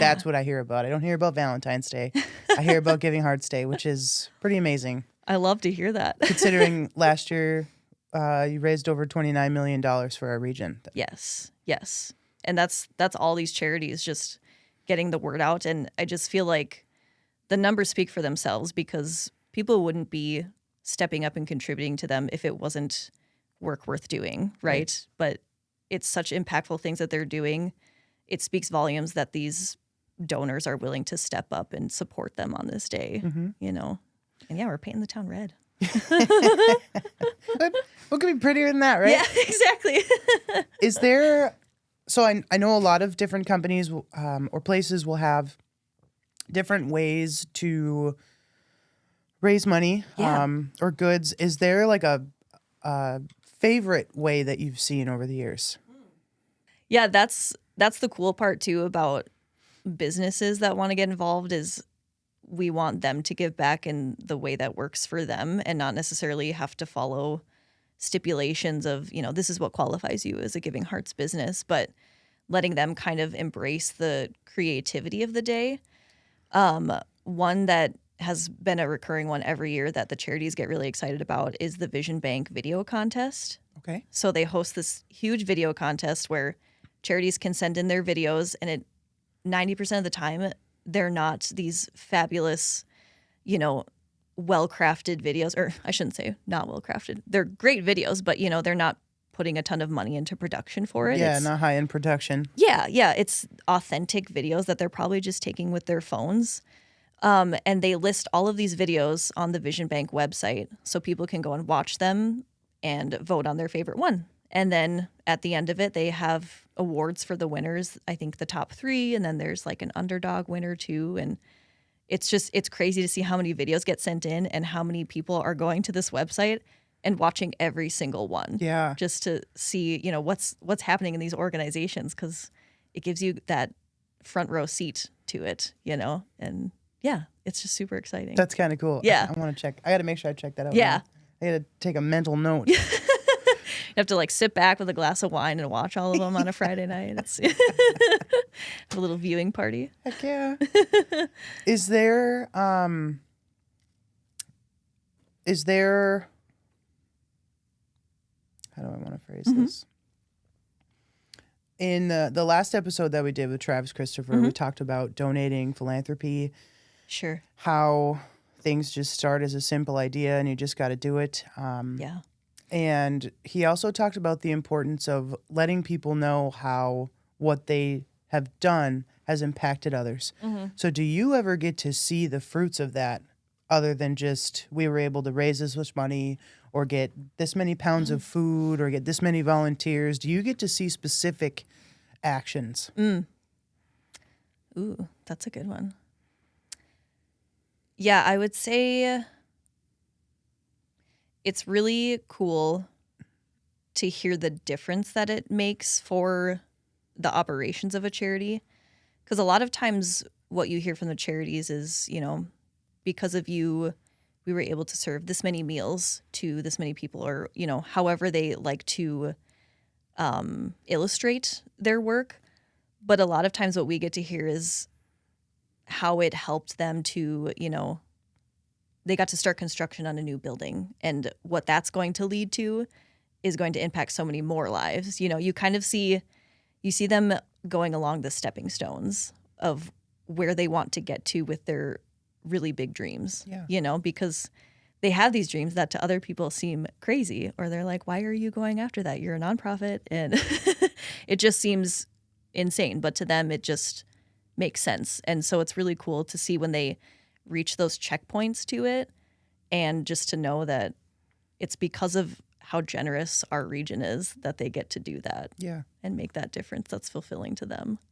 that's what I hear about. I don't hear about Valentine's Day. I hear about Giving Hearts Day, which is pretty amazing. I love to hear that. Considering last year you raised over $29 million for our region. Yes. And that's all these charities just getting the word out. And I just feel like the numbers speak for themselves because people wouldn't be stepping up and contributing to them if it wasn't work worth doing, right? But it's such impactful things that they're doing. It speaks volumes that these donors are willing to step up and support them on this day, you know? And yeah, we're painting the town red. What could be prettier than that, right? Yeah, exactly. Is there, so I know a lot of different companies or places will have different ways to raise money or goods. Is there like a favorite way that you've seen over the years? Yeah, that's the cool part too about businesses that want to get involved is we want them to give back in the way that works for them and not necessarily have to follow stipulations of, you know, this is what qualifies you as a Giving Hearts business, but letting them kind of embrace the creativity of the day. One that has been a recurring one every year that the charities get really excited about is the Vision Bank video contest. Okay. So they host this huge video contest where charities can send in their videos, and 90% of the time, they're not these fabulous, you know, well-crafted videos, or I shouldn't say not well-crafted. They're great videos, but, you know, they're not putting a ton of money into production for it. Yeah, not high-end production. Yeah. It's authentic videos that they're probably just taking with their phones. And they list all of these videos on the Vision Bank website so people can go and watch them and vote on their favorite one. And then at the end of it, they have awards for the winners, I think the top 3, and then there's like an underdog winner too. And it's crazy to see how many videos get sent in and how many people are going to this website and watching every single one. Yeah. Just to see, you know, what's happening in these organizations, because it gives you that front row seat to it, you know, and yeah, it's just super exciting. That's kind of cool. Yeah. I want to check. I got to make sure I check that out. Yeah. I got to take a mental note. You have to like sit back with a glass of wine and watch all of them on a Friday night. It's a little viewing party. Heck yeah. Is there how do I want to phrase this? In the last episode that we did with Travis Christopher, we talked about donating, philanthropy. Sure. How things just start as a simple idea and you just got to do it. Yeah. And he also talked about the importance of letting people know how what they have done has impacted others. So do you ever get to see the fruits of that other than just we were able to raise this much money or get this many pounds of food or get this many volunteers? Do you get to see specific actions? Ooh, that's a good one. Yeah, I would say it's really cool to hear the difference that it makes for the operations of a charity. Because a lot of times what you hear from the charities is, you know, because of you, we were able to serve this many meals to this many people, or, you know, however they like to illustrate their work. But a lot of times what we get to hear is how it helped them to, you know, they got to start construction on a new building, and what that's going to lead to is going to impact so many more lives. You know, you kind of see them going along the stepping stones of where they want to get to with their really big dreams, you know, because they have these dreams that to other people seem crazy, or they're like, why are you going after that? You're a nonprofit. And it just seems insane. But to them, it just makes sense. And so it's really cool to see when they reach those checkpoints to it, and just to know that it's because of how generous our region is that they get to do that Yeah. and make that difference that's fulfilling to them.